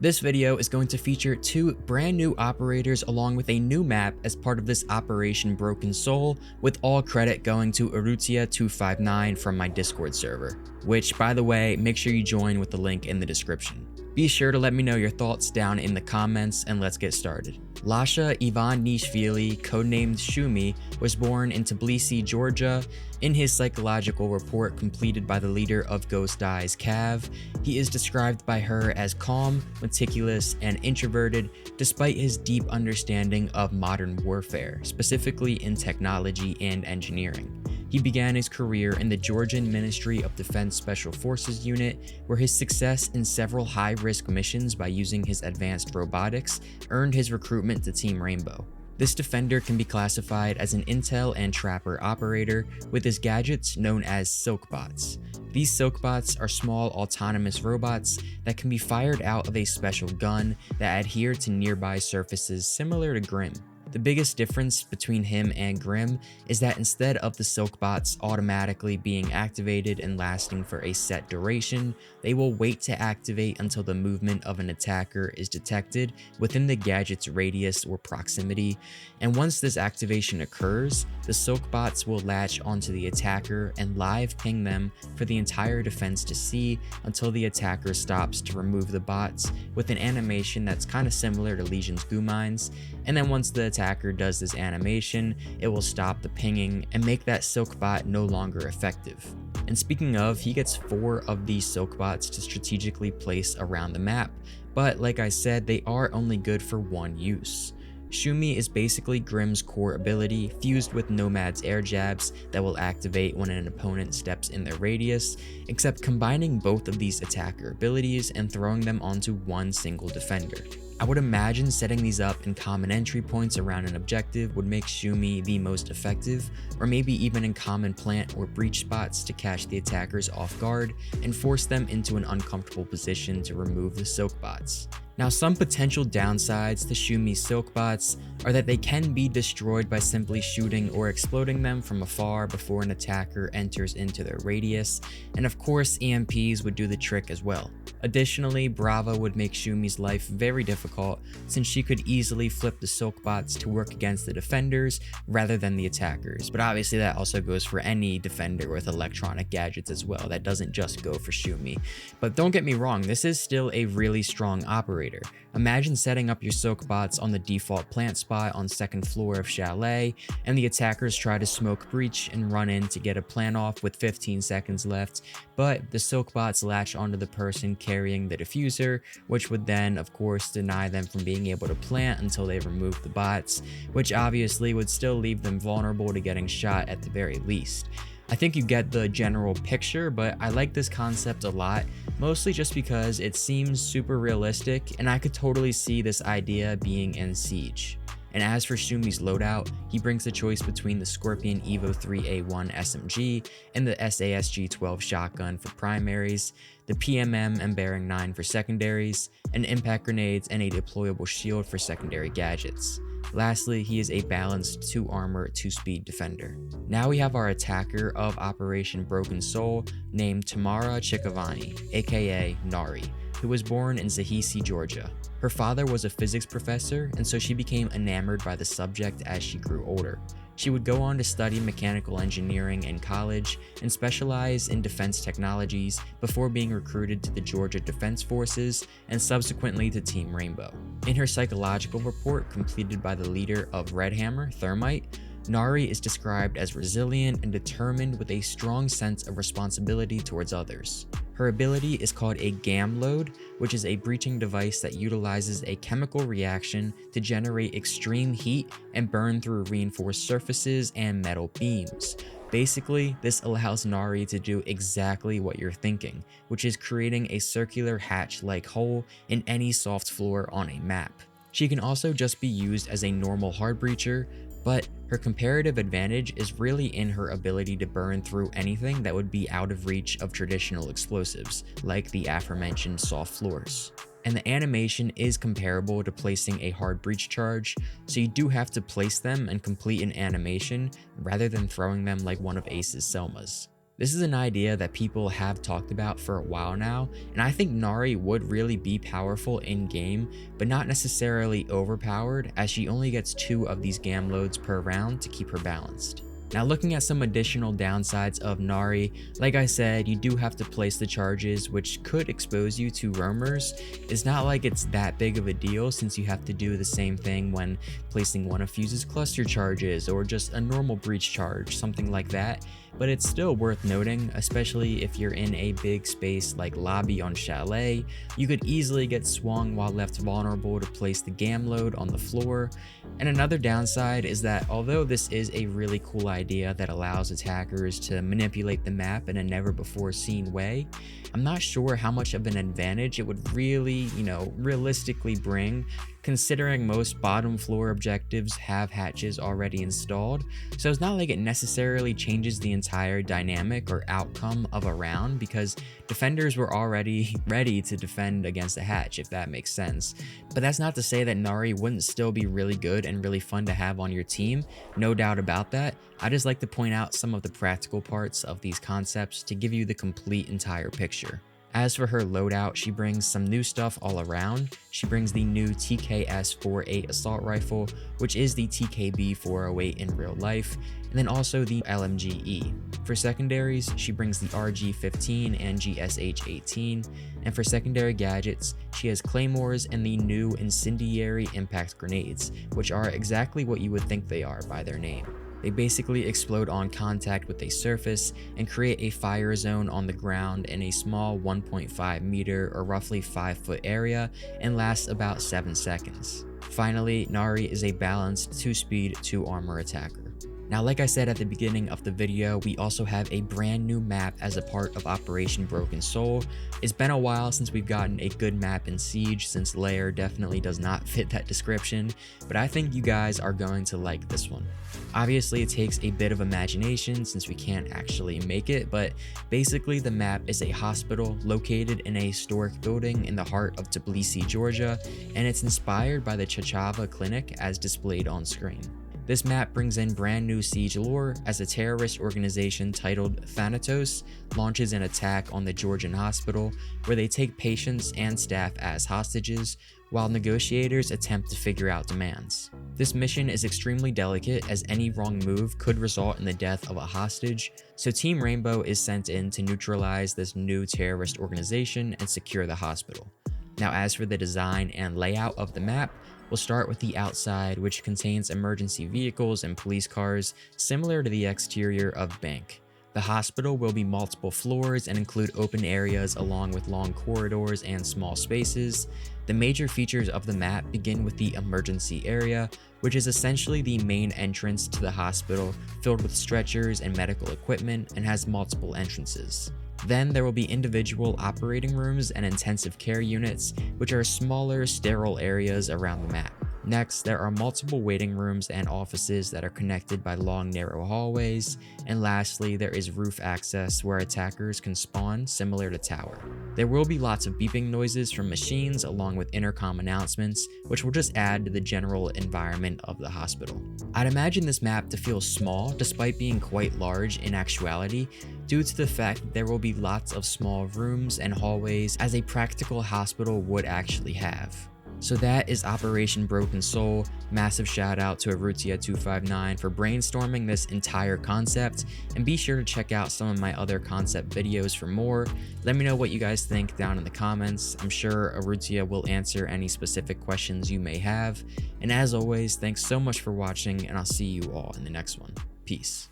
This video is going to feature two brand new operators along with a new map as part of this Operation Broken Soul, with all credit going to Arutia259 from my Discord server, which, by the way, make sure you join with the link in the description. Be sure to let me know your thoughts down in the comments, and let's get started. Lasha Ivanishvili, codenamed Shumi, was born in Tbilisi, Georgia. In his psychological report completed by the leader of Ghost Eyes, Cav, he is described by her as calm, meticulous, and introverted, despite his deep understanding of modern warfare, specifically in technology and engineering. He began his career in the Georgian Ministry of Defense Special Forces unit, where his success in several high-risk missions by using his advanced robotics earned his recruitment to Team Rainbow. This defender can be classified as an intel and trapper operator, with his gadgets known as Silkbots. These Silkbots are small autonomous robots that can be fired out of a special gun that adhere to nearby surfaces similar to Grim. The biggest difference between him and Grim is that instead of the Silkbots automatically being activated and lasting for a set duration, they will wait to activate until the movement of an attacker is detected within the gadget's radius or proximity, and once this activation occurs, the Silkbots will latch onto the attacker and live ping them for the entire defense to see until the attacker stops to remove the bots with an animation that's kind of similar to Legion's goo mines, and then once the attacker does this animation, it will stop the pinging and make that Silkbot no longer effective. And speaking of, he gets 4 of these Silkbots to strategically place around the map, but like I said, they are only good for one use. Shumi is basically Grim's core ability, fused with Nomad's air jabs that will activate when an opponent steps in their radius, except combining both of these attacker abilities and throwing them onto one single defender. I would imagine setting these up in common entry points around an objective would make Shumi the most effective, or maybe even in common plant or breach spots to catch the attackers off guard and force them into an uncomfortable position to remove the Silkbots. Now, some potential downsides to Shumi's Silkbots are that they can be destroyed by simply shooting or exploding them from afar before an attacker enters into their radius, and of course EMPs would do the trick as well. Additionally, Brava would make Shumi's life very difficult, since she could easily flip the Silkbots to work against the defenders rather than the attackers, but obviously that also goes for any defender with electronic gadgets as well. That doesn't just go for Shumi. But don't get me wrong, this is still a really strong operator. Imagine setting up your Silkbots on the default plant spot on 2nd floor of Chalet, and the attackers try to smoke breach and run in to get a plant off with 15 seconds left, but the Silkbots latch onto the person carrying the diffuser, which would then of course deny them from being able to plant until they remove the bots, which obviously would still leave them vulnerable to getting shot at the very least. I think you get the general picture, but I like this concept a lot, mostly just because it seems super realistic and I could totally see this idea being in Siege. And as for Shumi's loadout, he brings the choice between the Scorpion Evo 3A1 SMG and the SASG-12 shotgun for primaries, the PMM and Bearing 9 for secondaries, and impact grenades and a deployable shield for secondary gadgets. Lastly, he is a balanced 2 armor, 2 speed defender. Now we have our attacker of Operation Broken Soul, named Tamara Chikavani, aka Nari, who was born in Zahisi, Georgia. Her father was a physics professor, and so she became enamored by the subject as she grew older. She would go on to study mechanical engineering in college and specialize in defense technologies before being recruited to the Georgia Defense Forces and subsequently to Team Rainbow. In her psychological report completed by the leader of Red Hammer, Thermite, Nari is described as resilient and determined with a strong sense of responsibility towards others. Her ability is called a GAM load, which is a breaching device that utilizes a chemical reaction to generate extreme heat and burn through reinforced surfaces and metal beams. Basically, this allows Nari to do exactly what you're thinking, which is creating a circular hatch-like hole in any soft floor on a map. She can also just be used as a normal hard breacher, but her comparative advantage is really in her ability to burn through anything that would be out of reach of traditional explosives, like the aforementioned soft floors. And the animation is comparable to placing a hard breach charge, so you do have to place them and complete an animation rather than throwing them like one of Ace's Selmas. This is an idea that people have talked about for a while now, and I think Nari would really be powerful in game, but not necessarily overpowered, as she only gets 2 of these gam loads per round to keep her balanced. Now, looking at some additional downsides of Nari, like I said, you do have to place the charges, which could expose you to roamers. It's not like it's that big of a deal, since you have to do the same thing when placing one of Fuse's cluster charges or just a normal breach charge, something like that. But it's still worth noting, especially if you're in a big space like lobby on Chalet. You could easily get swung while left vulnerable to place the gam load on the floor. And another downside is that although this is a really cool idea that allows attackers to manipulate the map in a never before seen way, I'm not sure how much of an advantage it would really, realistically bring, considering most bottom floor objectives have hatches already installed. So it's not like it necessarily changes the entire dynamic or outcome of a round, because defenders were already ready to defend against a hatch, if that makes sense. But that's not to say that Nari wouldn't still be really good and really fun to have on your team, no doubt about that. I just like to point out some of the practical parts of these concepts to give you the complete entire picture. As for her loadout, she brings some new stuff all around. She brings the new TKS-48 assault rifle, which is the TKB-408 in real life, and then also the LMG-E. For secondaries, she brings the RG-15 and GSH-18, and for secondary gadgets, she has claymores and the new incendiary impact grenades, which are exactly what you would think they are by their name. They basically explode on contact with a surface and create a fire zone on the ground in a small 1.5 meter or roughly 5 foot area and lasts about 7 seconds. Finally, Nari is a balanced 2-speed, 2-armor attacker. Now, like I said at the beginning of the video, we also have a brand new map as a part of Operation Broken Soul. It's been a while since we've gotten a good map in Siege, since Lair definitely does not fit that description, but I think you guys are going to like this one. Obviously, it takes a bit of imagination since we can't actually make it, but basically the map is a hospital located in a historic building in the heart of Tbilisi, Georgia, and it's inspired by the Chachava Clinic as displayed on screen. This map brings in brand new Siege lore as a terrorist organization titled Thanatos launches an attack on the Georgian hospital where they take patients and staff as hostages while negotiators attempt to figure out demands. This mission is extremely delicate as any wrong move could result in the death of a hostage, so Team Rainbow is sent in to neutralize this new terrorist organization and secure the hospital. Now, as for the design and layout of the map, we'll start with the outside, which contains emergency vehicles and police cars similar to the exterior of Bank. The hospital will be multiple floors and include open areas along with long corridors and small spaces. The major features of the map begin with the emergency area, which is essentially the main entrance to the hospital, filled with stretchers and medical equipment, and has multiple entrances. Then there will be individual operating rooms and intensive care units, which are smaller, sterile areas around the map. Next, there are multiple waiting rooms and offices that are connected by long, narrow hallways. And lastly, there is roof access where attackers can spawn, similar to Tower. There will be lots of beeping noises from machines along with intercom announcements, which will just add to the general environment of the hospital. I'd imagine this map to feel small, despite being quite large in actuality, due to the fact that there will be lots of small rooms and hallways as a practical hospital would actually have. So that is Operation Broken Soul. Massive shout out to Arutia259 for brainstorming this entire concept, and be sure to check out some of my other concept videos for more. Let me know what you guys think down in the comments. I'm sure Arutia will answer any specific questions you may have. And as always, thanks so much for watching, and I'll see you all in the next one. Peace.